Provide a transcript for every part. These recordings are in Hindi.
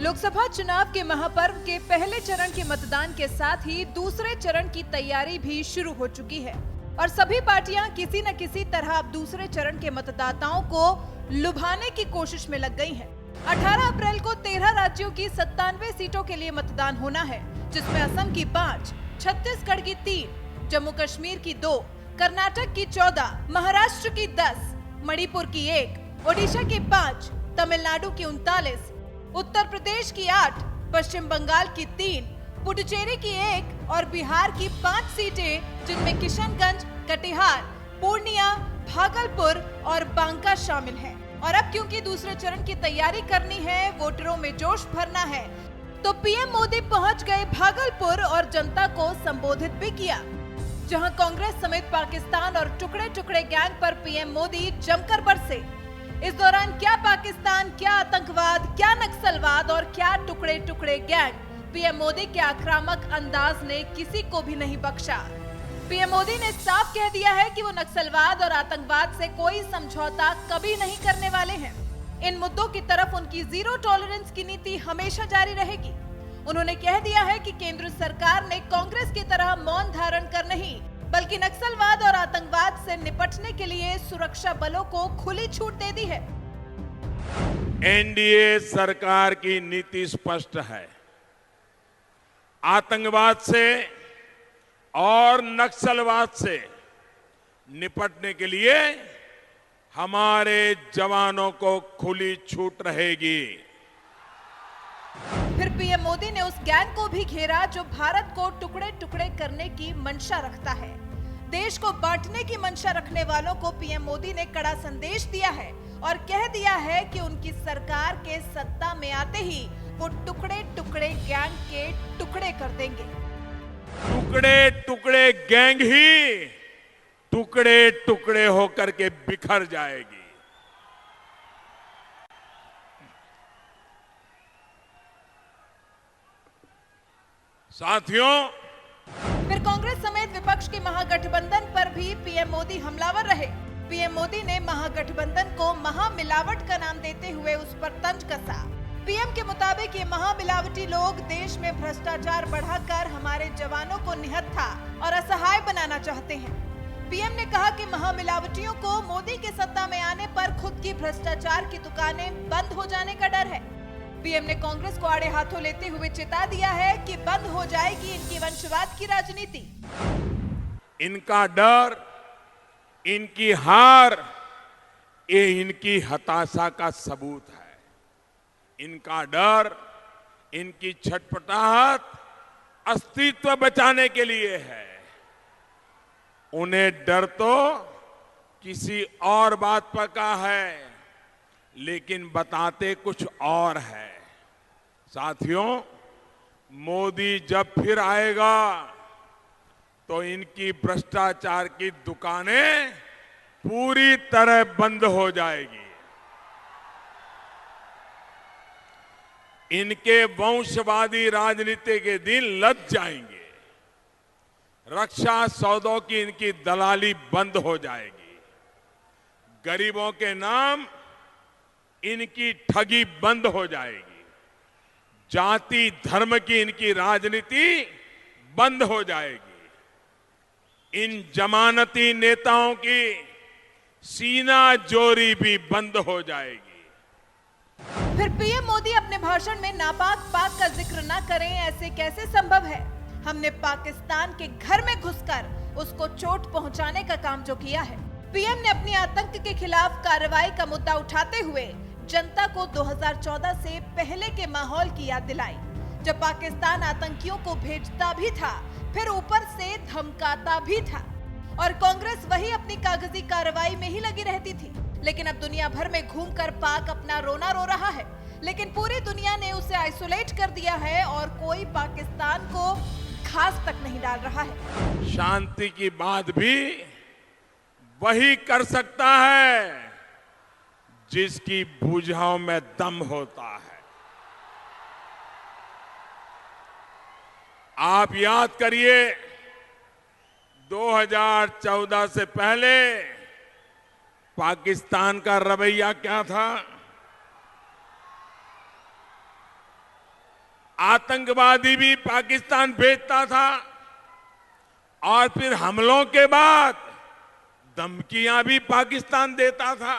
लोकसभा चुनाव के महापर्व के पहले चरण के मतदान के साथ ही दूसरे चरण की तैयारी भी शुरू हो चुकी है और सभी पार्टियां किसी न किसी तरह अब दूसरे चरण के मतदाताओं को लुभाने की कोशिश में लग गई हैं। 18 अप्रैल को 13 राज्यों की 97 सीटों के लिए मतदान होना है, जिसमें असम की 5, छत्तीसगढ़ की 3, जम्मू कश्मीर की 2, कर्नाटक की 14, महाराष्ट्र की 10, मणिपुर की 1, ओडिशा की 5, तमिलनाडु की 39, उत्तर प्रदेश की 8, पश्चिम बंगाल की 3, पुडुचेरी की 1 और बिहार की 5 सीटें, जिनमें किशनगंज, कटिहार, पूर्णिया, भागलपुर और बांका शामिल हैं। और अब क्योंकि दूसरे चरण की तैयारी करनी है, वोटरों में जोश भरना है, तो पीएम मोदी पहुंच गए भागलपुर और जनता को संबोधित भी किया, जहां कांग्रेस समेत पाकिस्तान और टुकड़े टुकड़े गैंग पर पीएम मोदी जमकर बरसे। इस दौरान क्या पाकिस्तान, क्या आतंकवाद, क्या नक्सलवाद और क्या टुकड़े टुकड़े गैंग, पीएम मोदी के आक्रामक अंदाज ने किसी को भी नहीं बख्शा। पीएम मोदी ने साफ कह दिया है कि वो नक्सलवाद और आतंकवाद से कोई समझौता कभी नहीं करने वाले हैं। इन मुद्दों की तरफ उनकी जीरो टॉलरेंस की नीति हमेशा जारी रहेगी। उन्होंने कह दिया है कि केंद्र सरकार ने कांग्रेस की तरह मौन धारण कर नहीं, बल्कि नक्सलवाद और आतंकवाद से निपटने के लिए सुरक्षा बलों को खुली छूट दे दी है। एनडीए सरकार की नीति स्पष्ट है। आतंकवाद से और नक्सलवाद से निपटने के लिए हमारे जवानों को खुली छूट रहेगी। फिर पीएम मोदी ने उस गैंग को भी घेरा जो भारत को टुकड़े टुकड़े करने की मंशा रखता है। देश को बांटने की मंशा रखने वालों को पीएम मोदी ने कड़ा संदेश दिया है और कह दिया है कि उनकी सरकार के सत्ता में आते ही वो टुकड़े टुकड़े गैंग के टुकड़े कर देंगे। टुकड़े टुकड़े गैंग ही टुकड़े टुकड़े होकर के बिखर जाएगी। साथियों, फिर कांग्रेस समेत विपक्ष के महागठबंधन पर भी पीएम मोदी हमलावर रहे। पीएम मोदी ने महागठबंधन को महामिलावट का नाम देते हुए उस पर तंज कसा। पीएम के मुताबिक ये महामिलावटी लोग देश में भ्रष्टाचार बढ़ाकर हमारे जवानों को निहत्था और असहाय बनाना चाहते हैं। पीएम ने कहा कि महामिलावटियों को मोदी के सत्ता में आने पर खुद की भ्रष्टाचार की दुकानें बंद हो जाने का डर है। पीएम ने कांग्रेस को आड़े हाथों लेते हुए चेता दिया है कि बंद हो जाएगी इनकी वंशवाद की राजनीति। इनका डर, इनकी हार, ये इनकी हताशा का सबूत है। इनका डर, इनकी छटपटाहट अस्तित्व बचाने के लिए है। उन्हें डर तो किसी और बात पर का है, लेकिन बताते कुछ और है। साथियों, मोदी जब फिर आएगा तो इनकी भ्रष्टाचार की दुकानें पूरी तरह बंद हो जाएगी। इनके वंशवादी राजनीति के दिन लद जाएंगे। रक्षा सौदों की इनकी दलाली बंद हो जाएगी। गरीबों के नाम इनकी ठगी बंद हो जाएगी। जाति धर्म की इनकी राजनीति बंद हो जाएगी। इन जमानती नेताओं की सीना जोरी भी बंद हो जाएगी। फिर पीएम मोदी अपने भाषण में नापाक पाक का जिक्र न करें, ऐसे कैसे संभव है? हमने पाकिस्तान के घर में घुसकर उसको चोट पहुंचाने का काम जो किया है। पीएम ने अपनी आतंक के खिलाफ कार्रवाई का मुद्दा उठाते हुए जनता को 2014 से पहले के माहौल की याद दिलाई, जब पाकिस्तान आतंकियों को भेजता भी था, फिर ऊपर से धमकाता भी था और कांग्रेस वही अपनी कागजी कार्रवाई में ही लगी रहती थी। लेकिन अब दुनिया भर में घूमकर पाक अपना रोना रो रहा है, लेकिन पूरी दुनिया ने उसे आइसोलेट कर दिया है और कोई पाकिस्तान को घास तक नहीं डाल रहा है। शांति की बात भी वही कर सकता है जिसकी भुजाओं में दम होता है। आप याद करिए, 2014 से पहले पाकिस्तान का रवैया क्या था? आतंकवादी भी पाकिस्तान भेजता था और फिर हमलों के बाद धमकियां भी पाकिस्तान देता था।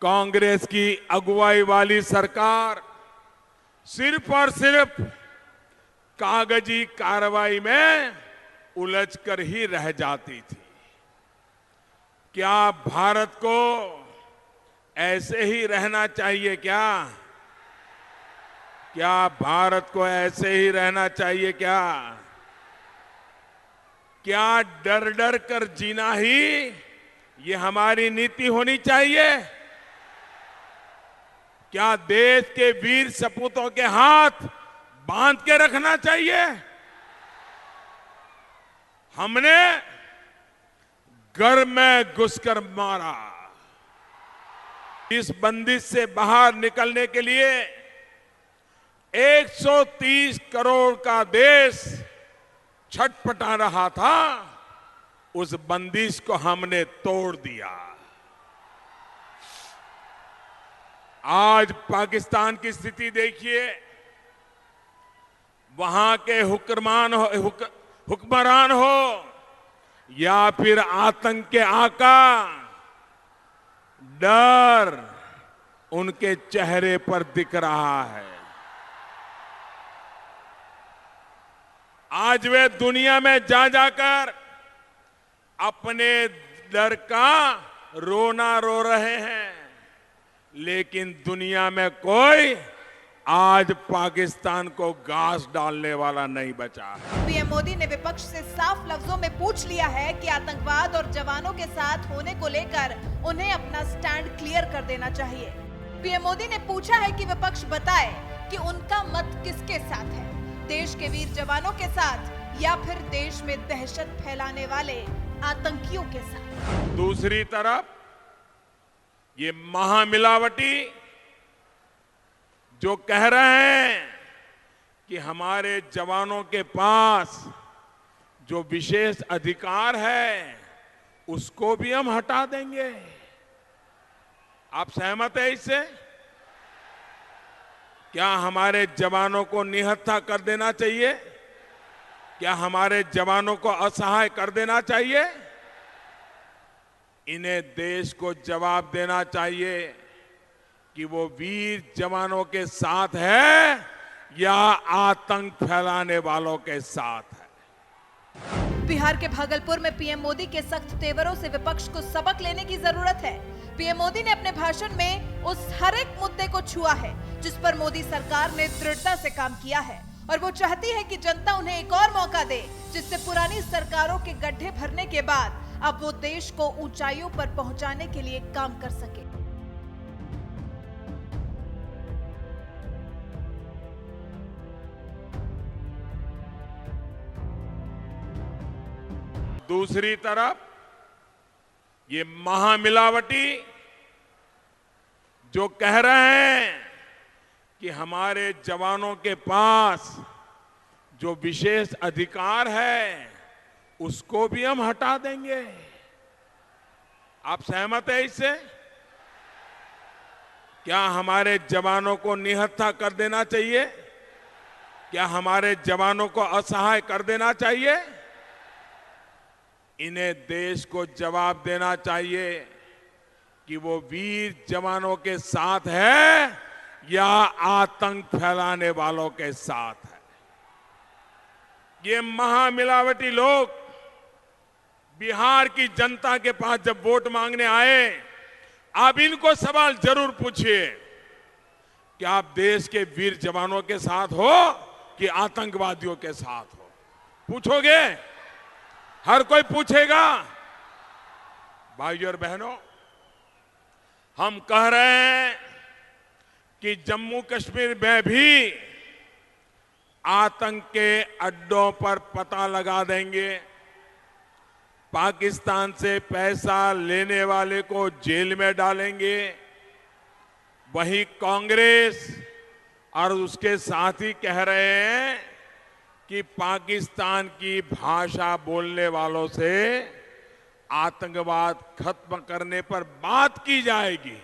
कांग्रेस की अगुवाई वाली सरकार सिर्फ और सिर्फ कागजी कार्रवाई में उलझकर ही रह जाती थी। क्या भारत को ऐसे ही रहना चाहिए क्या? क्या भारत को ऐसे ही रहना चाहिए क्या? क्या डर डर कर जीना ही ये हमारी नीति होनी चाहिए? क्या देश के वीर सपूतों के हाथ बांध के रखना चाहिए? हमने घर में घुसकर मारा। इस बंदिश से बाहर निकलने के लिए 130 करोड़ का देश छटपटा रहा था। उस बंदिश को हमने तोड़ दिया। आज पाकिस्तान की स्थिति देखिए। वहां के हुक्मरान हो या फिर आतंक के आका, डर उनके चेहरे पर दिख रहा है। आज वे दुनिया में जा जाकर अपने डर का रोना रो रहे हैं, लेकिन दुनिया में कोई आज पाकिस्तान को घास डालने वाला नहीं बचा है। पीएम मोदी ने विपक्ष से साफ लफ्जों में पूछ लिया है कि आतंकवाद और जवानों के साथ होने को लेकर उन्हें अपना स्टैंड क्लियर कर देना चाहिए। पीएम मोदी ने पूछा है कि विपक्ष बताए कि उनका मत किसके साथ है, देश के वीर जवानों के साथ या फिर देश में दहशत फैलाने वाले आतंकियों के साथ। दूसरी तरफ ये महामिलावटी जो कह रहे हैं कि हमारे जवानों के पास जो विशेष अधिकार है उसको भी हम हटा देंगे। आप सहमत है इससे? क्या हमारे जवानों को निहत्था कर देना चाहिए? क्या हमारे जवानों को असहाय कर देना चाहिए? इन्हें देश को जवाब देना चाहिए कि वो वीर जवानों के साथ है या आतंक फैलाने वालों के साथ है। बिहार के भागलपुर में पीएम मोदी के सख्त तेवरों से विपक्ष को सबक लेने की जरूरत है। पीएम मोदी ने अपने भाषण में उस हर एक मुद्दे को छुआ है जिस पर मोदी सरकार ने दृढ़ता से काम किया है और वो चाहती है कि जनता उन्हें एक और मौका दे, जिससे पुरानी सरकारों के गड्ढे भरने के बाद अब वो देश को ऊंचाइयों पर पहुंचाने के लिए काम कर सके। दूसरी तरफ ये महामिलावटी जो कह रहे हैं कि हमारे जवानों के पास जो विशेष अधिकार है उसको भी हम हटा देंगे। आप सहमत है इससे? क्या हमारे जवानों को निहत्था कर देना चाहिए? क्या हमारे जवानों को असहाय कर देना चाहिए? इन्हें देश को जवाब देना चाहिए कि वो वीर जवानों के साथ है या आतंक फैलाने वालों के साथ है। ये महामिलावटी लोग बिहार की जनता के पास जब वोट मांगने आए, आप इनको सवाल जरूर पूछिए कि आप देश के वीर जवानों के साथ हो कि आतंकवादियों के साथ हो? पूछोगे? हर कोई पूछेगा। भाइयों और बहनों, हम कह रहे हैं कि जम्मू कश्मीर में भी आतंक के अड्डों पर पता लगा देंगे, पाकिस्तान से पैसा लेने वाले को जेल में डालेंगे। वही कांग्रेस और उसके साथी कह रहे हैं कि पाकिस्तान की भाषा बोलने वालों से आतंकवाद खत्म करने पर बात की जाएगी।